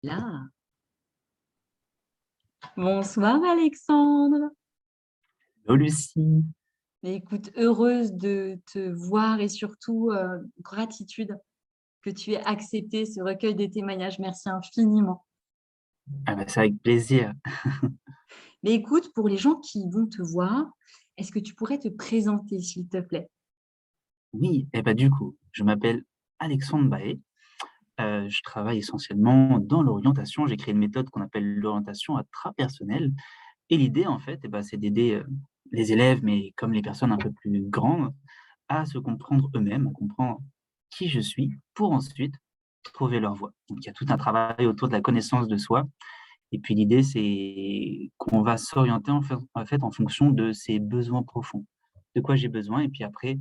Là. Bonsoir Alexandre. Hello Lucie. Écoute, heureuse de te voir et surtout gratitude que tu aies accepté ce recueil de témoignages. Merci infiniment. Ah bah, c'est avec plaisir. Mais écoute, pour les gens qui vont te voir, est-ce que tu pourrais te présenter, s'il te plaît? Oui, et bah du coup, je m'appelle Alexandre Baé. Je travaille essentiellement dans l'orientation. J'ai créé une méthode qu'on appelle l'orientation intrapersonnelle. Et l'idée, en fait, c'est d'aider les élèves, mais comme les personnes un peu plus grandes, à se comprendre eux-mêmes, à comprendre qui je suis, pour ensuite trouver leur voie. Donc, il y a tout un travail autour de la connaissance de soi. Et puis l'idée, c'est qu'on va s'orienter en fait en fonction de ses besoins profonds. De quoi j'ai besoin, et puis après,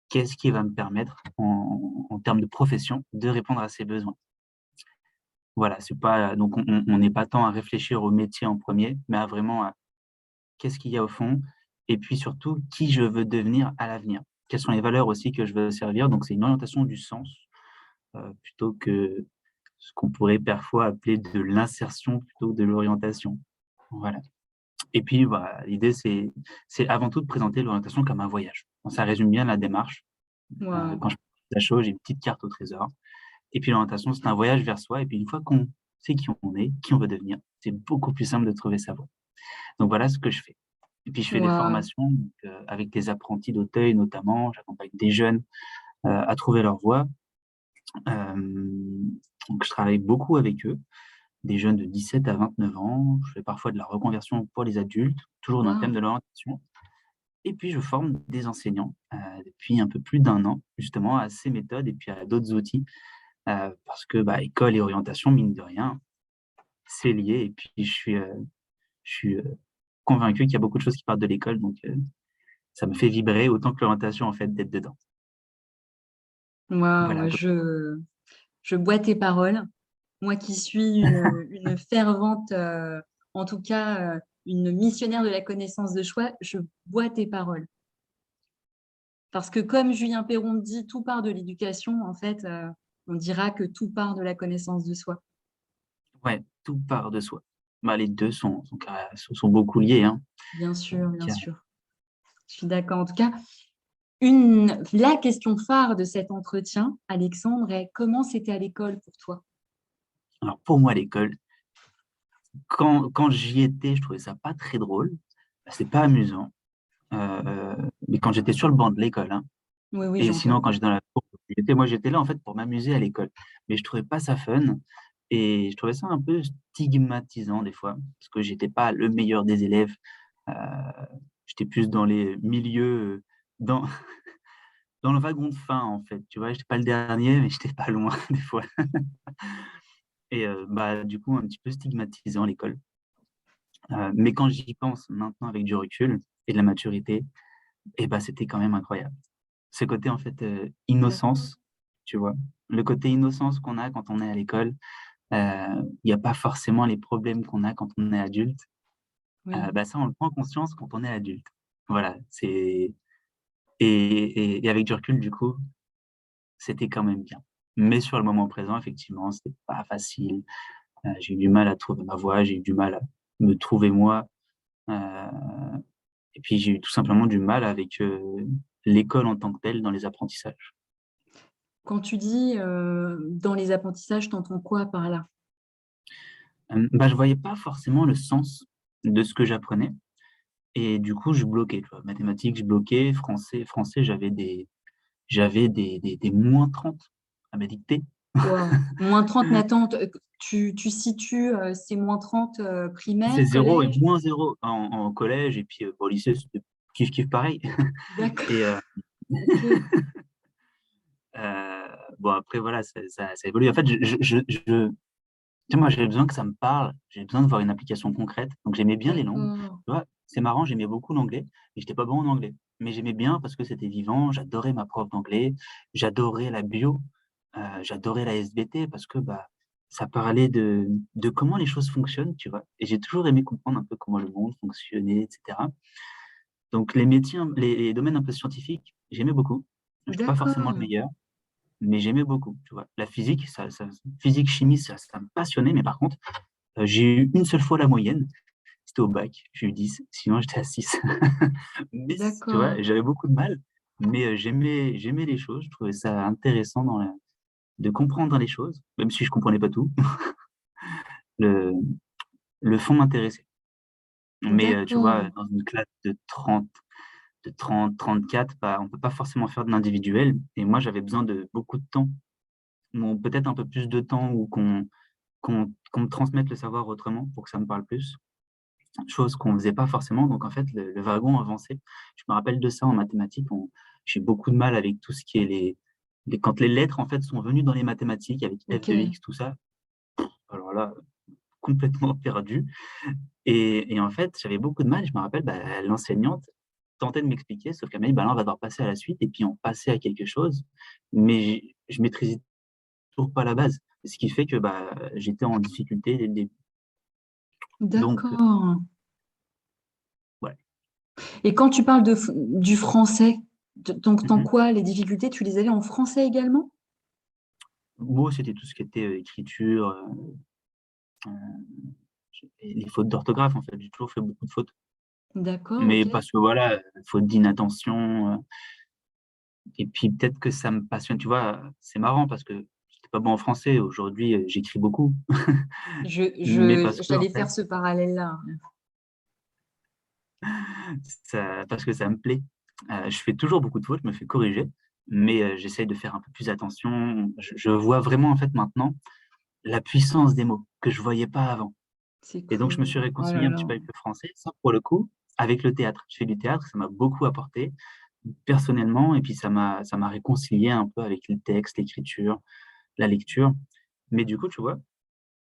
qu'est-ce qui va me permettre en termes de profession de répondre à ces besoins. Voilà, c'est pas donc on n'est pas tant à réfléchir au métier en premier, mais à vraiment à qu'est-ce qu'il y a au fond et puis surtout qui je veux devenir à l'avenir. Quelles sont les valeurs aussi que je veux servir, donc c'est une orientation du sens, plutôt que ce qu'on pourrait parfois appeler de l'insertion plutôt que de l'orientation. Voilà. Et puis, voilà, l'idée, c'est avant tout de présenter l'orientation comme un voyage. Bon, ça résume bien la démarche. Waouh. Quand je fais la chose, j'ai une petite carte au trésor. Et puis l'orientation, c'est un voyage vers soi. Et puis une fois qu'on sait qui on est, qui on veut devenir, c'est beaucoup plus simple de trouver sa voie. Donc voilà ce que je fais. Et puis je fais des Waouh. formations donc, avec des apprentis d'Auteuil notamment. J'accompagne des jeunes à trouver leur voie. Donc je travaille beaucoup avec eux, des jeunes de 17 à 29 ans. Je fais parfois de la reconversion pour les adultes, toujours dans le thème Waouh. de l'orientation. Et puis, je forme des enseignants depuis un peu plus d'un an, justement, à ces méthodes et puis à d'autres outils, parce que bah, école et orientation, mine de rien, c'est lié. Et puis, je suis convaincu qu'il y a beaucoup de choses qui partent de l'école, donc ça me fait vibrer autant que l'orientation, en fait, d'être dedans. Voilà un Waouh. peu. Je bois tes paroles. Moi qui suis une fervente, en tout cas, une missionnaire de la connaissance de soi, je bois tes paroles. Parce que comme Julien Perron dit, tout part de l'éducation, en fait, on dira que tout part de la connaissance de soi. Ouais, tout part de soi. Bah, les deux sont beaucoup liés, hein. Bien sûr, Donc, bien sûr. Je suis d'accord. En tout cas, la question phare de cet entretien, Alexandre, est comment c'était à l'école pour toi? alors, pour moi, l'école, quand j'y étais, je trouvais ça pas très drôle. C'est pas amusant. Mais quand j'étais sur le banc de l'école, hein. Oui, oui, Et sinon, j'entends. quand j'étais dans la cour, j'étais là en fait pour m'amuser à l'école. Mais je trouvais pas ça fun et je trouvais ça un peu stigmatisant des fois, parce que j'étais pas le meilleur des élèves. Heu, J'étais plus dans les milieux, dans dans le wagon de fin en fait, tu vois? J'étais pas le dernier, mais j'étais pas loin des fois et bah, du coup un petit peu stigmatisant l'école. Mais quand j'y pense maintenant avec du recul et de la maturité, et bah, c'était quand même incroyable. Ce côté en fait, D'accord. innocence, tu vois? Le côté innocence qu'on a quand on est à l'école, il y a pas forcément les problèmes qu'on a quand on est adulte. Oui. Bah, ça, on le prend conscience quand on est adulte. Voilà, c'est et avec du recul, du coup, c'était quand même bien. Mais sur le moment présent, effectivement, c'était pas facile. J'ai eu du mal à trouver ma voie, j'ai eu du mal à me trouver moi, heu et puis j'ai eu tout simplement du mal avec, l'école en tant que telle dans les apprentissages. Quand tu dis, dans les apprentissages, tu entends quoi par là? Bah, je voyais pas forcément le sens de ce que j'apprenais et du coup, je bloquais, tu vois? Mathématiques, je bloquais, français, j'avais des -30 à mes dictées. Waouh! -30, mais attends, tu situes, ces -30, C'est primaire, 0 et collège? -0 en collège et puis, au lycée, c'était kiff pareil D'accord, et OK. bon après voilà, ça évolue. En fait, tu sais, moi, j'avais besoin que ça me parle, j'avais besoin de voir une application concrète, donc j'aimais bien les langues. D'accord. Tu vois? C'est marrant, j'aimais beaucoup l'anglais, mais j'étais pas bon en anglais. Mais j'aimais bien parce que c'était vivant, j'adorais ma prof d'anglais, j'adorais la bio, j'adorais la SVT parce que, bah, ça parlait de comment les choses fonctionnent, tu vois? Et j'ai toujours aimé comprendre un peu comment le monde fonctionnait et cetera. Donc les métiers, les domaines un peu scientifiques, j'aimais beaucoup. J'étais pas forcément le D'accord. meilleur, mais j'aimais beaucoup, tu vois. La physique, physique, chimie, ça me passionnait, mais par contre, j'ai eu une seule fois la moyenne, c'était au bac, j'ai eu 10, sinon j'étais à 6. Mais tu D'accord. vois, j'avais beaucoup de mal, mais j'aimais les choses, je trouvais ça intéressant de comprendre les choses, même si je comprenais pas tout. Le, le fond m'intéressait. Mais tu vois, D'accord. dans une classe de 30, 34, bah, on peut pas forcément faire de l'individuel. Et moi, j'avais besoin de beaucoup de temps, ou peut-être un peu plus de temps, ou qu'on me transmette le savoir autrement pour que ça me parle plus. Chose qu'on faisait pas forcément. Donc en fait, le wagon avançait. Je me rappelle de ça en mathématiques. J'ai beaucoup de mal avec tout ce qui est quand les lettres en fait sont venues dans les mathématiques avec f Ok. de x, tout ça. Alors là, complètement perdu. Et en fait, j'avais beaucoup de mal. Je me rappelle, bah, l'enseignante tentait de m'expliquer, sauf qu'elle m'a dit: «Bah, là, on va devoir passer à la suite», et puis on passait à quelque chose, mais je maîtrisais toujours pas la base. Ce qui fait que, bah, j'étais en difficulté dès le début. Donc D'accord. ouais. Et quand tu parles du français, donc Mmh dans mh. quoi les difficultés, tu les avais en français également? Moi, c'était tout ce qui était, écriture, et les fautes d'orthographe, en fait. J'ai toujours fait beaucoup de fautes. D'accord, Mais ok. parce que voilà, faute d'inattention, et puis peut-être que ça me passionne, tu vois? C'est marrant parce que j'étais pas bon en français. Aujourd'hui, j'écris beaucoup, mais parce que en J'allais fait, faire ce parallèle-là. parce que ça me plaît. Je fais toujours beaucoup de fautes, je me fais corriger, mais j'essaye de faire un peu plus attention. Je vois vraiment, en fait, maintenant, la puissance des mots que je voyais pas avant, C'est et donc je me cool. suis Oh réconcilié là un petit là. peu avec le français. Ça, pour le coup, avec le théâtre. Je fais du théâtre, ça m'a beaucoup apporté personnellement, et puis ça m'a réconcilié un peu avec le texte, l'écriture, la lecture. Mais du coup, tu vois,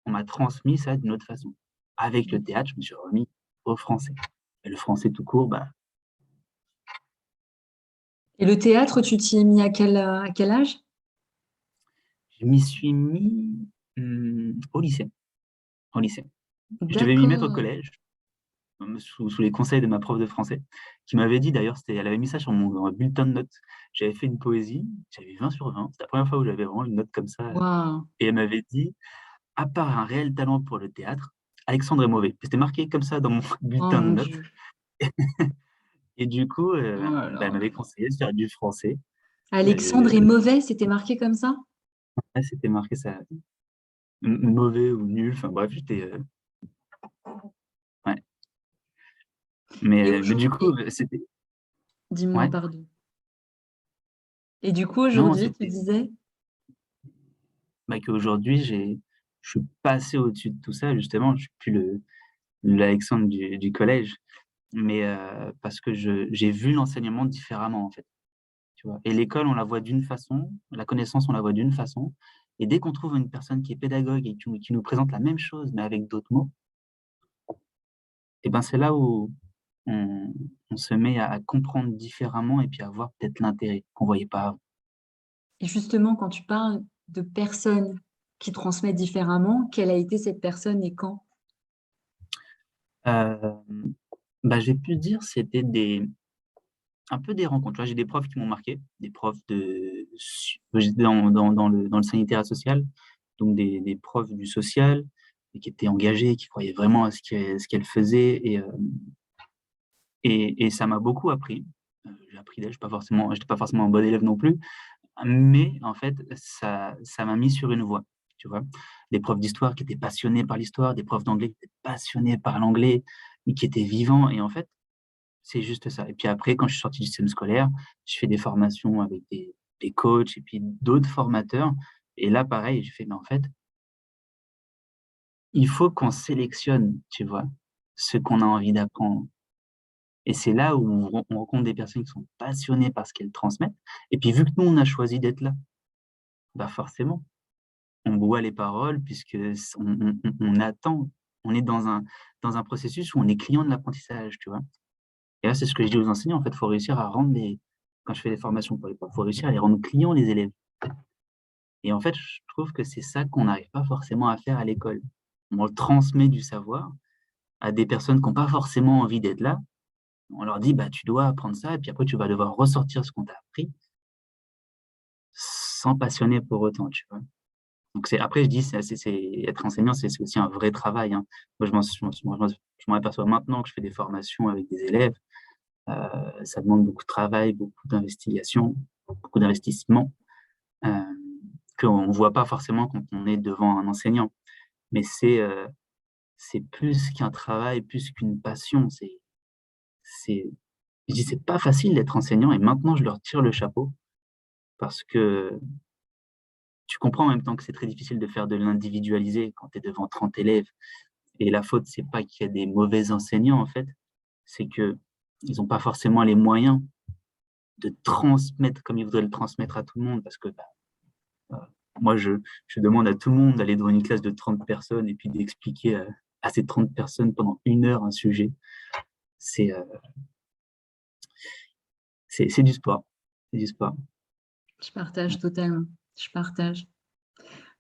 on m'a transmis ça d'une autre façon. Avec le Ok. théâtre, je me suis remis au français, et le français tout court, bah, Et le théâtre, tu t'y es mis à quel âge? je m'y suis mis, au lycée, au lycée. Je devais m'y mettre au D'accord. collège, sous les conseils de ma prof de français, qui m'avait dit d'ailleurs, elle avait mis ça sur mon bulletin de notes. J'avais fait une poésie, j'avais 20/20. C'était la première fois où j'avais vraiment une note comme ça, Waouh. et elle m'avait dit: «À part un réel talent pour le théâtre, Alexandre est mauvais». C'était marqué comme ça dans mon Oh bulletin de mon notes, Dieu. et du coup, Oh là bah, elle là là m'avait là. conseillé de faire du français. Alexandre est Heu, mauvais, c'était marqué comme ça? ouais, c'était marqué ça, mauvais ou nul, enfin bref, j'étais, ouais. Et Mais du coup, aujourd'hui, c'était dis-moi, ouais, pardon. Et du coup, non, aujourd'hui, tu c'était, disais? bah, qu'aujourd'hui, je suis passé au-dessus de tout ça, justement. Je suis plus l'Alexandre du collège, mais parce que j'ai vu l'enseignement différemment, en fait, tu vois? Et l'école, on la voit d'une façon, la connaissance, on la voit d'une façon, et dès qu'on trouve une personne qui est pédagogue et qui nous présente la même chose, mais avec d'autres mots, et ben, c'est là où on on se met à comprendre différemment, et puis à voir peut-être l'intérêt qu'on voyait pas avant. Et justement, quand tu parles de personnes qui transmettent différemment, quelle a été cette personne et quand? Hem, Bah, j'ai pu dire c'était un peu des rencontres. Tu vois, j'ai des profs qui m'ont marqué, des profs j'étais dans le sanitaire et social, donc des profs du social, et qui étaient engagés, qui croyaient vraiment à ce qu'elles faisaient, et ça m'a beaucoup appris. J'ai appris d'elles, j'étais pas forcément un bon élève non plus, mais en fait, ça m'a mis sur une voie, tu vois? Des profs d'histoire qui étaient passionnés par l'histoire, des profs d'anglais qui étaient passionnés par l'anglais, mais qui étaient vivants, et en fait, c'est juste ça. Et puis après, quand je suis sorti du système scolaire, je fais des formations avec des coachs et puis d'autres formateurs, et là, pareil, j'ai fait: «Mais en fait, il faut qu'on sélectionne, tu vois, ce qu'on a envie d'apprendre», et c'est là où on rencontre des personnes qui sont passionnées par ce qu'elles transmettent, et puis vu que nous, on a choisi d'être là, bah, forcément, on boit les paroles, puisque on attend, on est dans un processus où on est client de l'apprentissage, tu vois? Et là, c'est ce que je dis aux enseignants, en fait, faut réussir à rendre les quand je fais des formations pour les profs, faut réussir à les rendre clients, les élèves, et en fait, je trouve que c'est ça qu'on n'arrive pas forcément à faire à l'école. On transmet du savoir à des personnes qui ont pas forcément envie d'être là. On leur dit: «Bah, tu dois apprendre ça», et puis après tu vas devoir ressortir ce qu'on t'a appris. sans passionner pour autant, tu vois. Donc après, je dis, être enseignant, c'est aussi un vrai travail, hein. Moi, je m'en aperçois maintenant que je fais des formations avec des élèves. Ça demande beaucoup de travail, beaucoup d'investigation, beaucoup d'investissement, euh, qu'on ne voit pas forcément quand on est devant un enseignant. Mais c'est plus qu'un travail, plus qu'une passion. C'est, je dis, c'est pas facile d'être enseignant et maintenant je leur tire le chapeau parce que tu comprends en même temps que c'est très difficile de faire de l'individualisé quand tu es devant 30 élèves. Et la faute, c'est pas qu'il y a des mauvais enseignants, en fait, c'est que ils n'ont pas forcément les moyens de transmettre comme ils voudraient le transmettre à tout le monde. Parce que euh, moi, je demande à tout le monde d'aller devant une classe de 30 personnes et puis d'expliquer à ces 30 personnes pendant 1 heure un sujet. C'est euh, c'est du sport. C'est du sport. Je partage totalement. Je partage.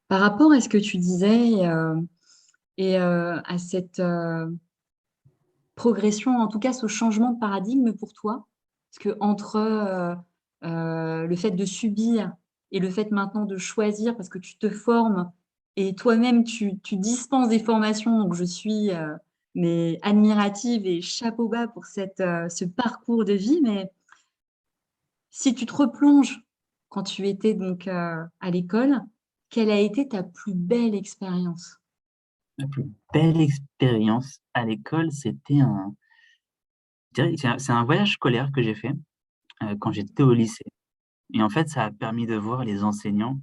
Par rapport à ce que tu disais à cette progression, en tout cas ce changement de paradigme pour toi, parce que entre le fait de subir et le fait maintenant de choisir, parce que tu te formes et toi-même tu dispenses des formations, donc je suis mais admirative et chapeau bas pour ce parcours de vie, mais si tu te replonges quand tu étais donc à l'école, quelle a été ta plus belle expérience? La plus belle expérience à l'école, c'était je dirais que c'est un voyage scolaire que j'ai fait quand j'étais au lycée. Et en fait, ça a permis de voir les enseignants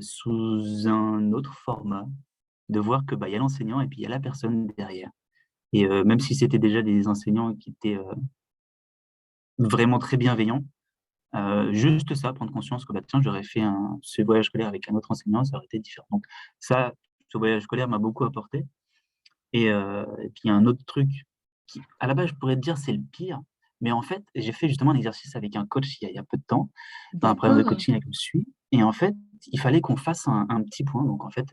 sous un autre format, de voir que, bah, il y a l'enseignant et puis il y a la personne derrière. Et même si c'était déjà des enseignants qui étaient vraiment très bienveillants, juste ça, prendre conscience que, bah, tiens, j'aurais fait ce voyage scolaire avec un autre enseignant, ça aurait été différent. Donc ça, ce voyage scolaire m'a beaucoup apporté. Et puis il y a un autre truc qui, à la base, je pourrais te dire, c'est le pire, mais en fait, j'ai fait justement un exercice avec un coach il y a peu de temps, dans un programme de D'accord. coaching avec le SUI. Et en fait, il fallait qu'on fasse un petit point. Donc en fait,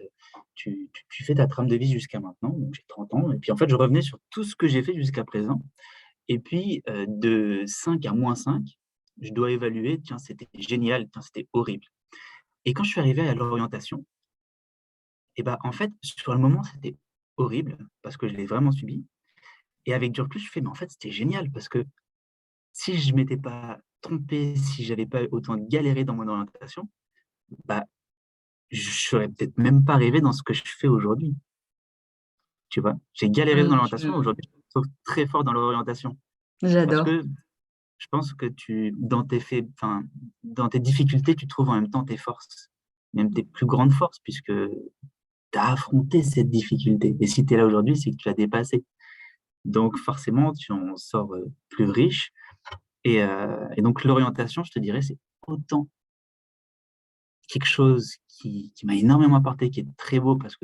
tu fais ta trame de vie jusqu'à maintenant, donc j'ai 30 ans. Et puis en fait, je revenais sur tout ce que j'ai fait jusqu'à présent. Et puis de 5 à -5, je dois évaluer, tiens, c'était génial, tiens, c'était horrible. Et quand je suis arrivé à l'orientation, et ben en fait, sur le moment, c'était horrible parce que je l'ai vraiment subi. Et avec du recul, je fais: «Mais en fait, c'était génial» parce que si je m'étais pas trompé, si j'avais pas autant galéré dans mon orientation, bah, je serais peut-être même pas arrivé dans ce que je fais aujourd'hui, tu vois? J'ai galéré Ah, dans l'orientation, aujourd'hui, je me trouve très fort dans l'orientation parce j'adore. que je pense que dans tes difficultés, tu trouves en même temps tes forces, même tes plus grandes forces puisque tu as affronté cette difficulté et si tu es là aujourd'hui, c'est que tu l'as dépassée. Donc forcément, tu en sors, plus riche. Et donc l'orientation, je te dirais, c'est autant quelque chose qui m'a énormément apporté, qui est très beau parce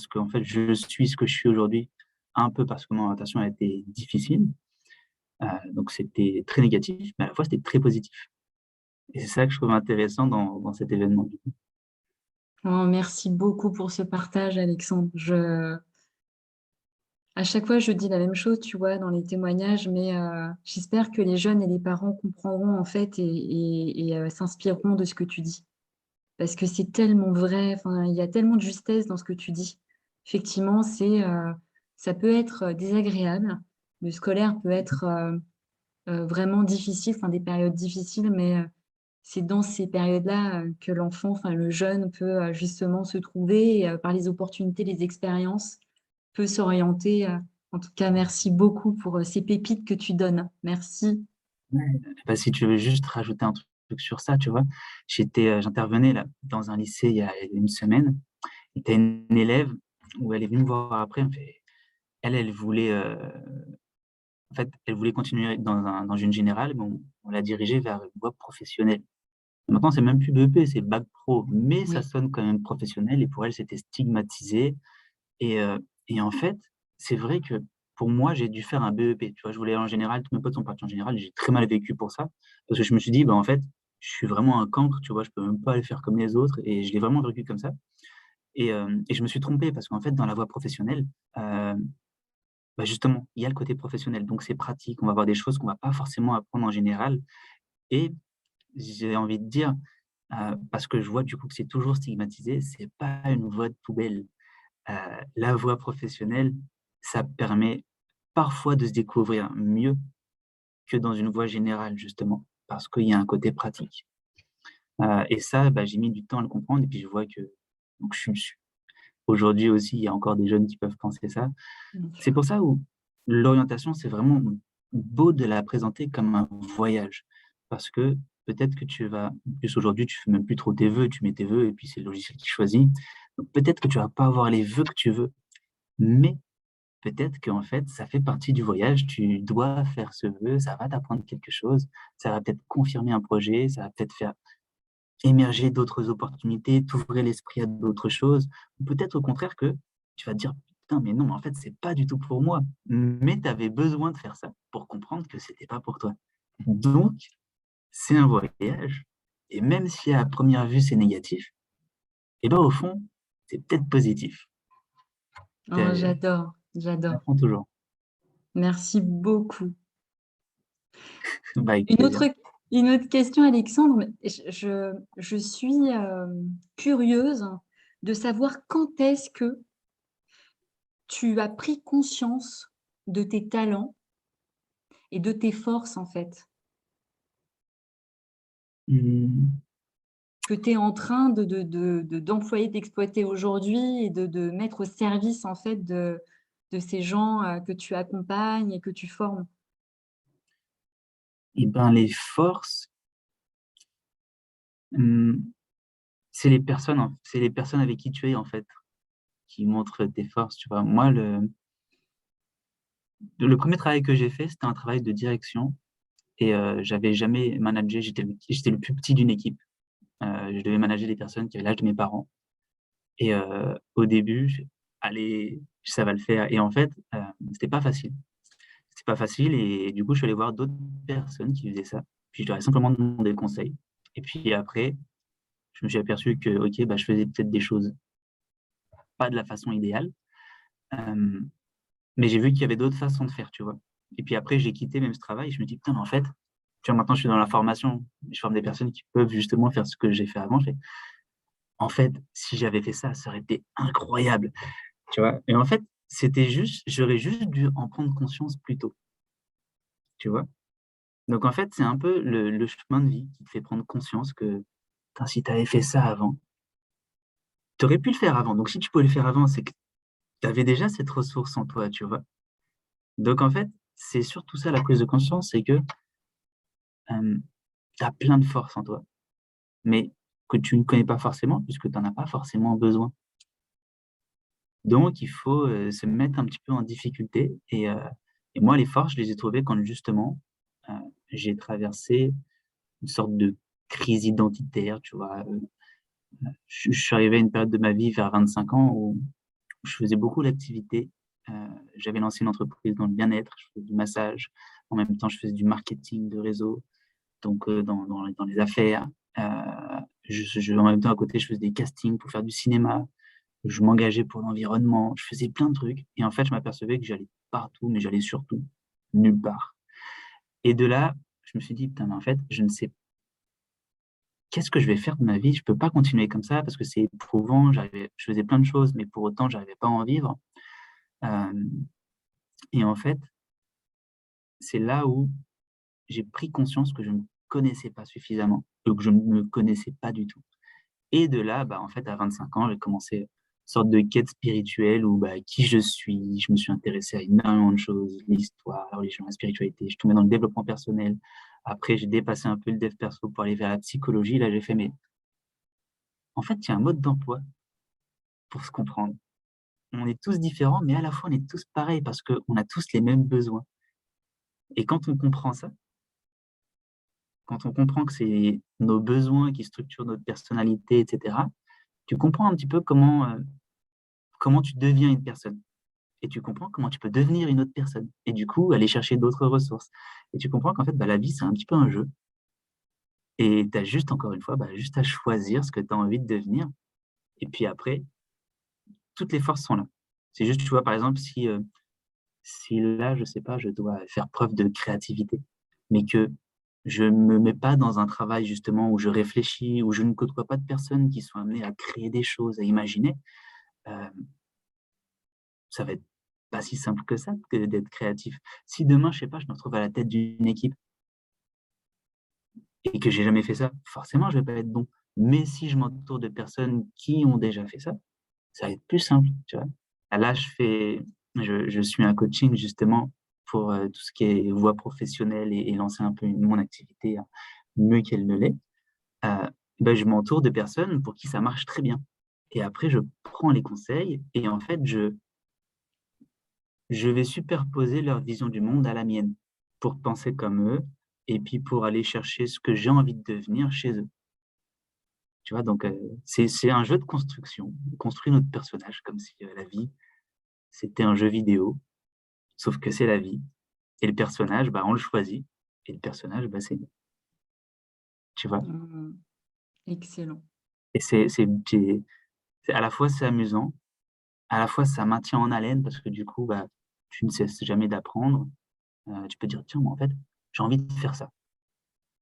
qu'en fait, je suis ce que je suis aujourd'hui, un peu parce que mon orientation a été difficile, donc c'était très négatif, mais à la fois c'était très positif et c'est ça que je trouve intéressant dans cet événement, du coup. Oh, merci beaucoup pour ce partage, Alexandre. À chaque fois, je dis la même chose, tu vois, dans les témoignages, mais j'espère que les jeunes et les parents comprendront en fait et s'inspireront de ce que tu dis. Parce que c'est tellement vrai, enfin, il y a tellement de justesse dans ce que tu dis. Effectivement, ça peut être désagréable. Le scolaire peut être vraiment difficile, enfin des périodes difficiles, mais c'est dans ces périodes-là que l'enfant, enfin le jeune peut justement se trouver et par les opportunités, les expériences, peut s'orienter. En tout cas, merci beaucoup pour ces pépites que tu donnes. Merci. Ouais, bah, si tu veux juste rajouter un truc sur ça, tu vois? J'intervenais là, dans un lycée il y a une semaine et tu as une élève où elle est venue me voir après, elle me fait elle voulait, en fait, elle voulait continuer dans une générale, mais on l'a dirigée vers une voie professionnelle. Maintenant, c'est même plus BEP, c'est bac pro, mais ça Oui, sonne quand même professionnel et pour elle, c'était stigmatisé et en fait, c'est vrai que pour moi, j'ai dû faire un BEP, tu vois? Je voulais aller en générale, tous mes potes sont partis en générale et j'ai très mal vécu pour ça, parce que je me suis dit: «Bah, en fait, je suis vraiment un cancre, tu vois? Je peux même pas aller faire comme les autres» et je l'ai vraiment vécu comme ça et je me suis trompé parce qu'en fait, dans la voie professionnelle, bah, justement, il y a le côté professionnel, donc c'est pratique. On va voir des choses qu'on va pas forcément apprendre en général et j'ai envie de dire, parce que je vois du coup que c'est toujours stigmatisé. C'est pas une voie de poubelle. La voie professionnelle, ça permet parfois de se découvrir mieux que dans une voie générale, justement, parce qu'il y a un côté pratique. Et ça, bah, j'ai mis du temps à le comprendre et puis je vois que donc aujourd'hui aussi, il y a encore des jeunes qui peuvent penser ça. Bien C'est sûr. pour ça où l'orientation, c'est vraiment beau de la présenter comme un voyage. Parce que peut-être que tu vas en plus aujourd'hui, tu fais même plus trop tes vœux, tu mets tes vœux et puis c'est le logiciel qui choisit. Donc peut-être que tu vas pas avoir les vœux que tu veux, mais peut-être qu'en fait, ça fait partie du voyage. Tu dois faire ce vœu, ça va t'apprendre quelque chose, ça va peut-être confirmer un projet, ça va peut-être faire émerger d'autres opportunités, t'ouvrir l'esprit à d'autres choses. Ou peut-être au contraire que tu vas te dire: «Putain, mais non, mais en fait, c'est pas du tout pour moi». Mais tu avais besoin de faire ça pour comprendre que c'était pas pour toi. Donc, c'est un voyage et même si à première vue, c'est négatif, et ben, au fond, c'est peut-être positif. Oh, Tu j'adore, j'adore. apprends toujours. Merci beaucoup. Bah, avec Une plaisir. autre une autre question, Alexandre, mais je suis, curieuse de savoir quand est-ce que tu as pris conscience de tes talents et de tes forces, en fait? Mmh, Que tu es en train d'employer, d'exploiter aujourd'hui et de mettre au service, en fait, de ces gens, que tu accompagnes et que tu formes? et ben, les forces, mmh, c'est les personnes avec qui tu es, en fait, qui montrent tes forces, tu vois? Moi, le 1er travail que j'ai fait, c'était un travail de direction et j'avais jamais managé, j'étais le plus petit d'une équipe. Je devais manager des personnes qui avaient l'âge de mes parents et au début, j'ai: «Allez, ça va le faire» et en fait, c'était pas facile. C'était pas facile et du coup, je suis allé voir d'autres personnes qui faisaient ça. Puis je leur ai simplement demandé conseil et puis après, je me suis aperçu que, OK, bah, je faisais peut-être des choses pas de la façon idéale, hem, mais j'ai vu qu'il y avait d'autres façons de faire, tu vois? Et puis après, j'ai quitté même ce travail et je me dis: «Putain, mais en fait». Tu vois, maintenant, je suis dans la formation. Je forme des personnes qui peuvent justement faire ce que j'ai fait avant. Je fais: «En fait, si j'avais fait ça, ça aurait été incroyable», tu vois? Et en fait, j'aurais juste dû en prendre conscience plus tôt, tu vois? Donc en fait, c'est un peu le chemin de vie qui te fait prendre conscience que, putain, si tu avais fait ça avant, tu aurais pu le faire avant. Donc si tu pouvais le faire avant, c'est que tu avais déjà cette ressource en toi, tu vois? Donc en fait, c'est surtout ça la prise de conscience, c'est que, tu as plein de force en toi, mais que tu ne connais pas forcément puisque tu en as pas forcément besoin. Donc il faut, se mettre un petit peu en difficulté et moi les forces, je les ai trouvées quand justement, heu, j'ai traversé une sorte de crise identitaire, tu vois? Je suis arrivé à une période de ma vie vers 25 ans où je faisais beaucoup d'activités. Heu, J'avais lancé une entreprise dans le bien-être, je faisais du massage. En même temps, je faisais du marketing de réseau, donc dans les affaires. Heu, en même temps, à côté, je faisais des castings pour faire du cinéma. Je m'engageais pour l'environnement, je faisais plein de trucs et en fait, je m'apercevais que j'allais partout, mais j'allais surtout nulle part et de là, je me suis dit: «Putain, mais en fait, je ne sais qu'est-ce que je vais faire de ma vie? Je peux pas continuer comme ça parce que c'est éprouvant». Je faisais plein de choses, mais pour autant, j'arrivais pas à en vivre, hem et en fait, c'est là où j'ai pris conscience que je ne me connaissais pas suffisamment, que je ne me connaissais pas du tout. Et de là, bah, en fait, à 25 ans, j'ai commencé une sorte de quête spirituelle où, bah, qui je suis, je me suis intéressé à énormément de choses, l'histoire, la religion, la spiritualité. Je suis tombé dans le développement personnel. Après, j'ai dépassé un peu le dev perso pour aller vers la psychologie. Là, j'ai fait: «Mais en fait, il y a un mode d'emploi pour se comprendre. On est tous différents, mais à la fois, on est tous pareils parce qu'on a tous les mêmes besoins» et quand on comprend ça, quand on comprend que c'est nos besoins qui structurent notre personnalité et cetera, tu comprends un petit peu comment tu deviens une personne. Et tu comprends comment tu peux devenir une autre personne et du coup, aller chercher d'autres ressources et tu comprends qu'en fait, bah, la vie, c'est un petit peu un jeu et tu as juste, encore une fois, bah, juste à choisir ce que tu as envie de devenir et puis après, toutes les forces sont là. C'est juste, tu vois, par exemple, si là, je sais pas, je dois faire preuve de créativité, mais que Je me mets pas dans un travail justement où je réfléchis, où je ne côtoie pas de personnes qui sont amenées à créer des choses, à imaginer. Euh, Ça va être pas si simple que ça que d'être créatif. Si demain, je sais pas, je me retrouve à la tête d'une équipe et que j'ai jamais fait ça, forcément, je vais pas être bon. Mais si je m'entoure de personnes qui ont déjà fait ça va être plus simple, tu vois. Là, je suis un coaching justement pour tout ce qui est voie professionnelle et lancer un peu mon activité mieux qu'elle ne l'est. Euh, ben, je m'entoure de personnes pour qui ça marche très bien. Et après, je prends les conseils et en fait, je vais superposer leur vision du monde à la mienne pour penser comme eux et puis pour aller chercher ce que j'ai envie de devenir chez eux. Tu vois, donc c'est un jeu de construction. On construit notre personnage comme si la vie, c'était un jeu vidéo, sauf que c'est la vie. Et le personnage, bah, on le choisit. Et le personnage, bah, c'est nous. Tu vois? Mmh, excellent. Et à la fois c'est amusant, à la fois ça maintient en haleine parce que du coup, bah, tu ne cesses jamais d'apprendre. Tu peux dire, tiens, moi, en fait, j'ai envie de faire ça.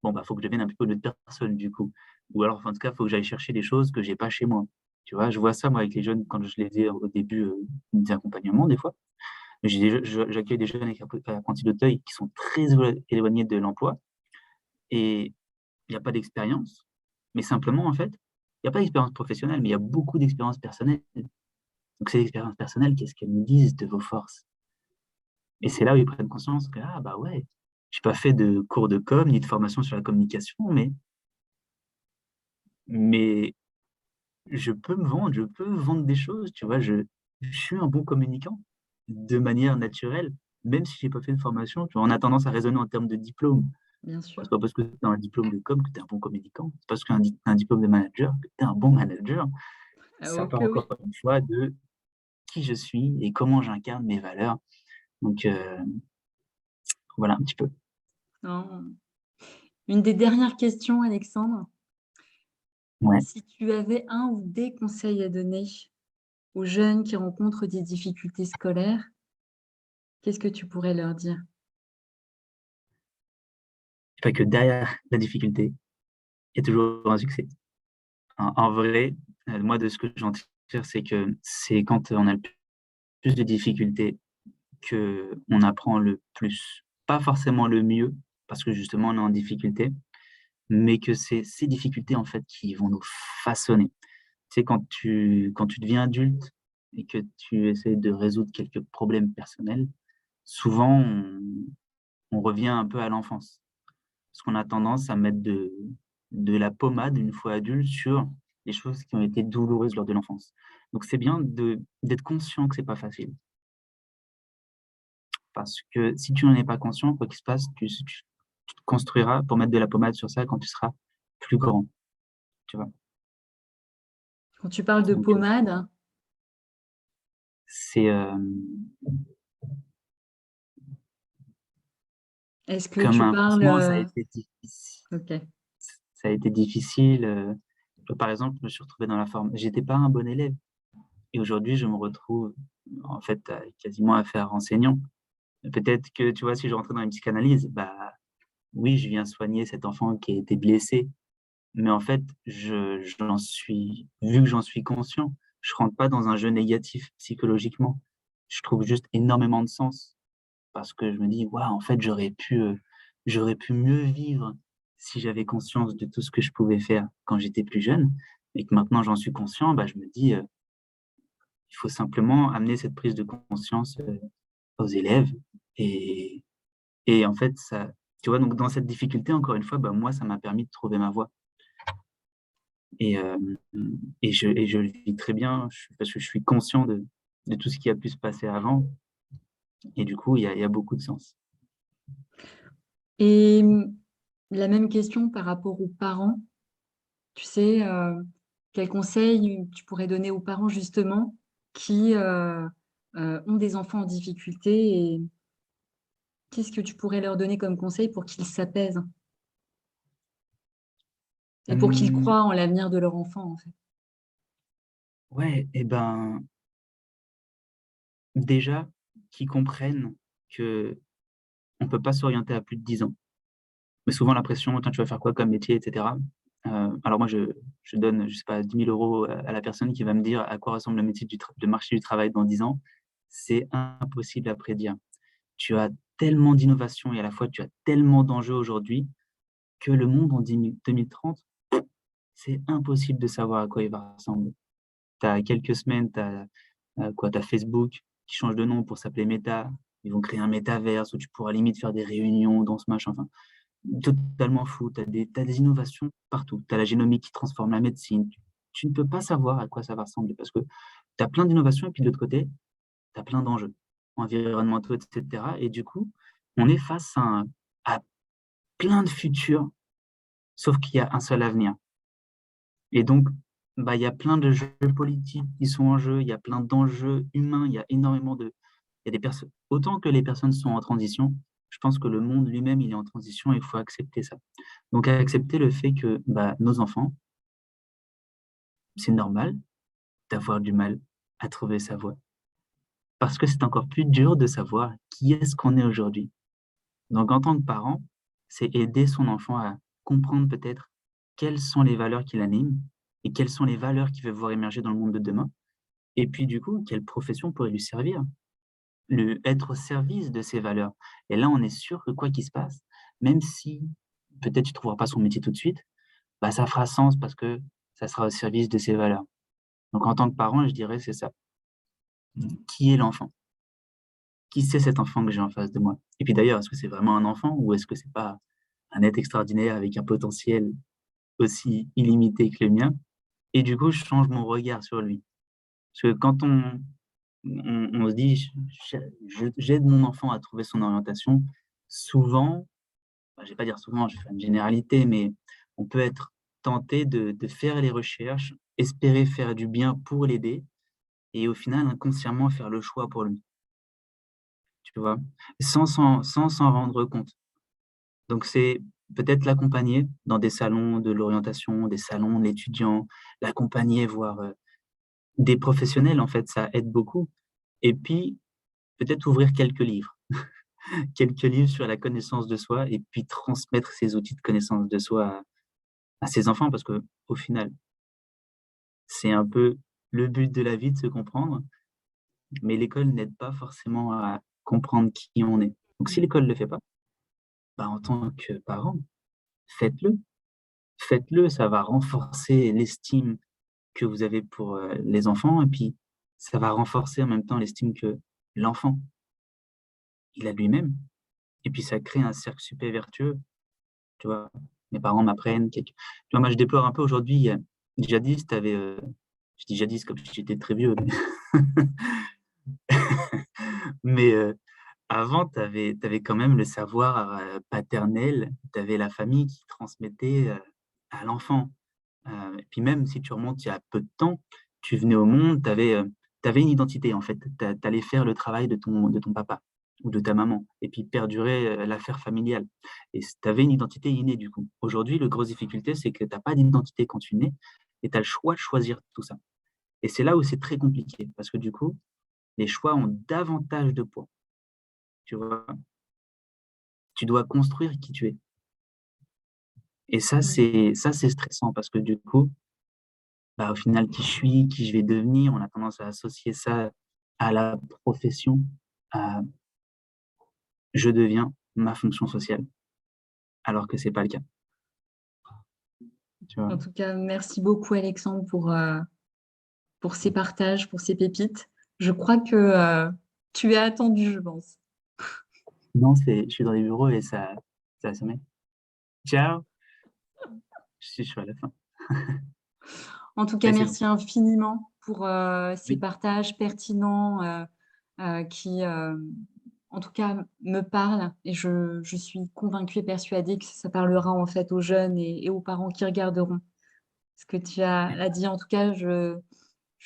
Bon, bah, faut que je devienne un peu une autre personne, du coup. Ou alors, en tout cas, faut que j'aille chercher des choses que j'ai pas chez moi. Tu vois, je vois ça, moi, avec les jeunes, quand je les ai au début des accompagnements, des fois. J'accueille des jeunes avec apprentis d'Auteuil qui sont très éloignés de l'emploi et il n'y a pas d'expérience. Mais simplement, en fait, il n'y a pas d'expérience professionnelle, mais il y a beaucoup d'expérience personnelle. Donc, ces expériences personnelles, qu'est-ce qu'elles nous disent de vos forces? Et c'est là où ils prennent conscience que, ah, bah ouais, j'ai pas fait de cours de com, ni de formation sur la communication, mais je peux vendre des choses, tu vois, je suis un bon communicant de manière naturelle, même si j'ai pas fait de formation, tu vois, on a tendance à raisonner en termes de diplôme. Bien Bon, sûr. c'est pas parce que tu as un diplôme de com que tu es un bon communicant, c'est parce qu'un un diplôme de manager que tu es un bon manager. Ah Ça oh part que encore oui. une fois de qui je suis et comment j'incarne mes valeurs. Donc voilà un petit peu. Non. Une des dernières questions, Alexandre. Ouais. Si tu avais un ou des conseils à donner aux jeunes qui rencontrent des difficultés scolaires, qu'est-ce que tu pourrais leur dire? Pas que derrière la difficulté, il y a toujours un succès. En vrai, moi, de ce que j'en tire, c'est que c'est quand on a le plus de difficultés que on apprend le plus. Pas forcément le mieux, parce que justement, on est en difficulté, mais que c'est ces difficultés, en fait, qui vont nous façonner. Tu sais, quand tu deviens adulte et que tu essaies de résoudre quelques problèmes personnels, souvent, on revient un peu à l'enfance. Parce qu'on a tendance à mettre de la pommade, une fois adulte, sur les choses qui ont été douloureuses lors de l'enfance. Donc c'est bien d'être conscient que c'est pas facile. Parce que si tu n'en es pas conscient, quoi qu'il se passe, tu te construiras pour mettre de la pommade sur ça quand tu seras plus grand, tu vois? Quand tu parles de Donc pommade, c'est, est-ce que comme tu un parles, pansement, ça a été difficile. OK, Ça a été difficile, par exemple, je me suis retrouvé dans la forme j'étais pas un bon élève et aujourd'hui, je me retrouve, en fait, quasiment à faire enseignant. Peut-être que, tu vois, si je rentrais dans une psychanalyse, bah, oui, je viens soigner cet enfant qui a été blessé, mais en fait, vu que j'en suis conscient, je rentre pas dans un jeu négatif psychologiquement. Je trouve juste énormément de sens parce que je me dis: «Waouh, en fait, j'aurais pu mieux vivre si j'avais conscience de tout ce que je pouvais faire quand j'étais plus jeune» et que maintenant j'en suis conscient, bah, je me dis, «Il faut simplement amener cette prise de conscience, aux élèves» et en fait, ça tu vois, donc dans cette difficulté, encore une fois, bah, moi, ça m'a permis de trouver ma voie et je le vis très bien, parce que je suis conscient de tout ce qui a pu se passer avant et du coup, il y a beaucoup de sens. et la même question par rapport aux parents. Tu sais, quels conseils tu pourrais donner aux parents justement qui, ont des enfants en difficulté et qu'est-ce que tu pourrais leur donner comme conseil pour qu'ils s'apaisent et pour qu'ils Hem, croient en l'avenir de leur enfant, en fait? ouais et ben, déjà, qu'ils comprennent qu'on peut pas s'orienter à plus de 10 ans. mais souvent la pression, tiens, tu vas faire quoi comme métier, etc. Alors moi, je donne, je sais pas, 10 000 € à la personne qui va me dire à quoi ressemble le métier le marché du travail dans 10 ans. C'est impossible à prédire. Tu as tellement d'innovations et à la fois tu as tellement d'enjeux aujourd'hui que le monde en 2030, c'est impossible de savoir à quoi il va ressembler. Tu as quelques semaines, tu as, quoi? Tu as Facebook qui change de nom pour s'appeler Meta. Ils vont créer un métaverse où tu pourras limite faire des réunions dans ce machin, enfin, totalement fou. Tu as des innovations partout. Tu as la génomique qui transforme la médecine. Tu ne peux pas savoir à quoi ça va ressembler parce que tu as plein d'innovations et puis de l'autre côté, tu as plein d'enjeux environnementaux, et cetera, et du coup, on est face à plein de futurs, sauf qu'il y a un seul avenir. Et donc, bah, il y a plein de jeux politiques qui sont en jeu, il y a plein d'enjeux humains, il y a énormément de il y a des personnes autant que les personnes sont en transition, je pense que le monde lui-même, il est en transition et il faut accepter ça. Donc accepter le fait que, bah, nos enfants, c'est normal d'avoir du mal à trouver sa voie. Parce que c'est encore plus dur de savoir qui est-ce qu'on est aujourd'hui. Donc en tant que parent, c'est aider son enfant à comprendre peut-être quelles sont les valeurs qui l'animent et quelles sont les valeurs qu'il veut voir émerger dans le monde de demain. Et puis du coup, quelle profession pourrait lui servir? Être au service de ces valeurs. Et là, on est sûr que quoi qu'il se passe, même si peut-être tu ne trouveras pas son métier tout de suite, bah, ça fera sens parce que ça sera au service de ses valeurs. Donc en tant que parent, je dirais c'est ça. Qui est l'enfant? Qui c'est cet enfant que j'ai en face de moi? Et puis d'ailleurs, est-ce que c'est vraiment un enfant ou est-ce que c'est pas un être extraordinaire avec un potentiel aussi illimité que le mien? Et du coup, je change mon regard sur lui. Parce que quand on se dit: «J'aide mon enfant à trouver son orientation», souvent, bah, je vais pas dire souvent, je fais une généralité, mais on peut être tenté de faire les recherches, espérer faire du bien pour l'aider et au final, inconsciemment, faire le choix pour lui, tu vois? Sans s'en rendre compte. Donc c'est peut-être l'accompagner dans des salons de l'orientation, des salons de l'étudiant, l'accompagner, voir, des professionnels, en fait, ça aide beaucoup et puis peut-être ouvrir quelques livres. Quelques livres sur la connaissance de soi et puis transmettre ces outils de connaissance de soi à ses enfants parce que au final, c'est un peu le but de la vie de se comprendre, mais l'école n'aide pas forcément à comprendre qui on est. Donc si l'école ne le fait pas, bah, en tant que parent, faites-le. Faites-le, ça va renforcer l'estime que vous avez pour, les enfants et puis ça va renforcer en même temps l'estime que l'enfant, il a lui-même et puis ça crée un cercle super vertueux, tu vois? Mes parents m'apprennent tu vois, moi je déplore un peu aujourd'hui, jadis tu avais, je dis jadis comme si j'étais très vieux, mais mais avant tu avais quand même le savoir, paternel, tu avais la famille qui transmettait, à l'enfant. Et puis même si tu remontes il y a peu de temps, tu venais au monde, tu avais une identité en fait. Tu allais faire le travail de ton papa ou de ta maman et puis perdurer, l'affaire familiale et tu avais une identité innée du coup. Aujourd'hui, le grosse difficulté, c'est que tu as pas d'identité quand tu nais et tu as le choix de choisir tout ça et c'est là où c'est très compliqué parce que du coup, les choix ont davantage de poids, tu vois? Tu dois construire qui tu es et ça, Mmh. c'est stressant parce que du coup, bah, au final, qui je suis, qui je vais devenir, on a tendance à associer ça à la profession, à je deviens ma fonction sociale, alors que c'est pas le cas, tu vois? En tout cas, merci beaucoup Alexandre pour ces partages, pour ces pépites. Je crois que, tu es attendu, je pense. Non, je suis dans les bureaux et ça a sonné. Ciao! Je suis à la fin. En tout cas, Mais c'est bon. merci infiniment pour, ces Oui, partages pertinents, qui, en tout cas, me parlent et je suis convaincue et persuadée que ça parlera, en fait, aux jeunes et aux parents qui regarderont. Ce que tu as dit, en tout cas, je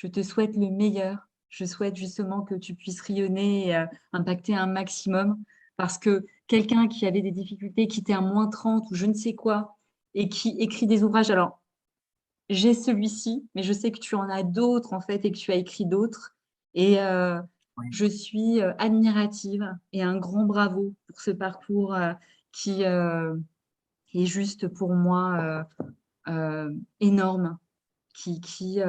te souhaite le meilleur. Je souhaite justement que tu puisses rayonner et impacter un maximum parce que quelqu'un qui avait des difficultés, qui était à -30 ou je ne sais quoi et qui écrit des ouvrages alors j'ai celui-ci, mais je sais que tu en as d'autres, en fait, et que tu as écrit d'autres et oui. je suis, admirative et un grand bravo pour ce parcours, qui, est juste pour moi énorme, qui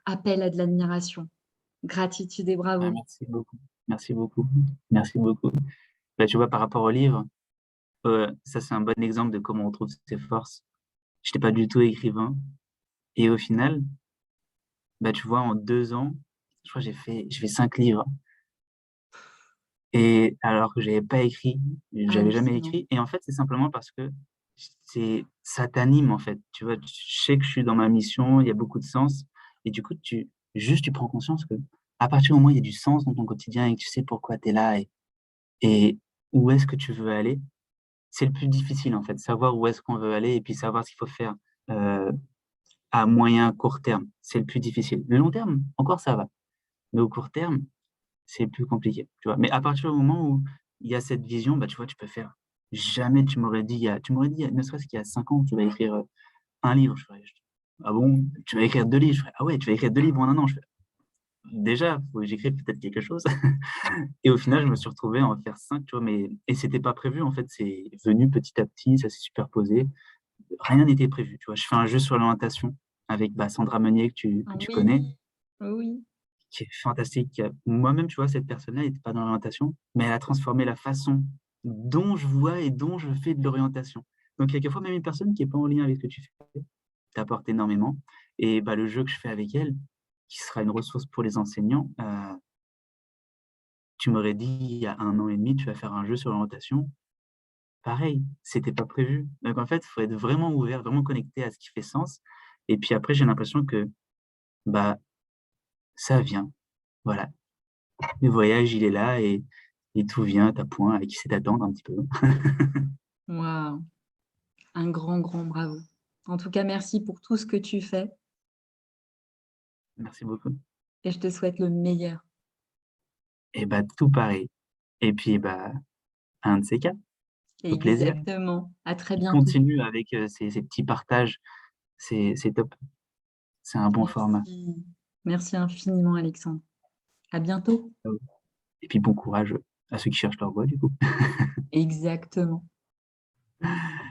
appelle à de l'admiration. Gratitude et Ah, bravo. merci beaucoup. Merci beaucoup. Merci beaucoup. Bah, tu vois, par rapport au livre, ça, c'est un bon exemple de comment on trouve ses forces. J'étais pas du tout écrivain et au final, bah, tu vois, en 2 ans, je crois que j'ai fait 5 livres et alors que j'avais pas écrit, j'avais jamais Hallucinant. écrit et en fait, c'est simplement parce que ça t'anime, en fait. Tu vois? Je sais que je suis dans ma mission, il y a beaucoup de sens et du coup, tu prends conscience que à partir du moment où il y a du sens dans ton quotidien et que tu sais pourquoi tu es là et où est-ce que tu veux aller, c'est le plus difficile, en fait, savoir où est-ce qu'on veut aller et puis savoir ce qu'il faut faire, heu, à moyen, court terme. C'est le plus difficile. Le long terme, encore ça va, mais au court terme, c'est plus compliqué, tu vois? Mais à partir du moment où il y a cette vision, bah, tu vois, tu peux faire. Jamais tu m'aurais dit, ne serait-ce qu'il y a 5 ans, tu vas écrire, un livre. Je ferais: «Ah bon? Tu vas écrire 2 livres?» Je ferais: «Ah ouais, tu vas écrire 2 livres en un an?» Je fais: «Déjà, faut que j'écrive peut-être quelque chose» et au final, je me suis retrouvé à en faire 5, tu vois? Mais et c'était pas prévu, en fait, c'est venu petit à petit, ça s'est superposé. Rien n'était prévu, tu vois? Je fais un jeu sur l'orientation avec, bah, Sandra Meunier que tu connais, Oui, oui. qui est fantastique, moi-même, tu vois, cette personne-là était pas dans l'orientation, mais elle a transformé la façon dont je vois et dont je fais de l'orientation. Donc quelquefois, même une personne qui est pas en lien avec ce que tu fais, t'apporte énormément et bah, le jeu que je fais avec elle, qui sera une ressource pour les enseignants, tu m'aurais dit il y a 1 an et demi: «Tu vas faire un jeu sur l'orientation». Pareil, c'était pas prévu. Donc en fait, il faut être vraiment ouvert, vraiment connecté à ce qui fait sens et puis après, j'ai l'impression que, bah, ça vient. Voilà, le voyage, il est là et tout vient à point avec qui sait t'attendre un petit peu. Waouh! Un grand, grand bravo. En tout cas, merci pour tout ce que tu fais Merci beaucoup et je te souhaite le meilleur. et bah, tout pareil et puis, bah, un de ces 4, au plaisir. Exactement. À très Puis bientôt. continue avec, ces petits partages, c'est top. C'est un bon format. Merci. Merci infiniment, Alexandre. À bientôt. Et puis bon courage à ceux qui cherchent leur voie du coup. Exactement.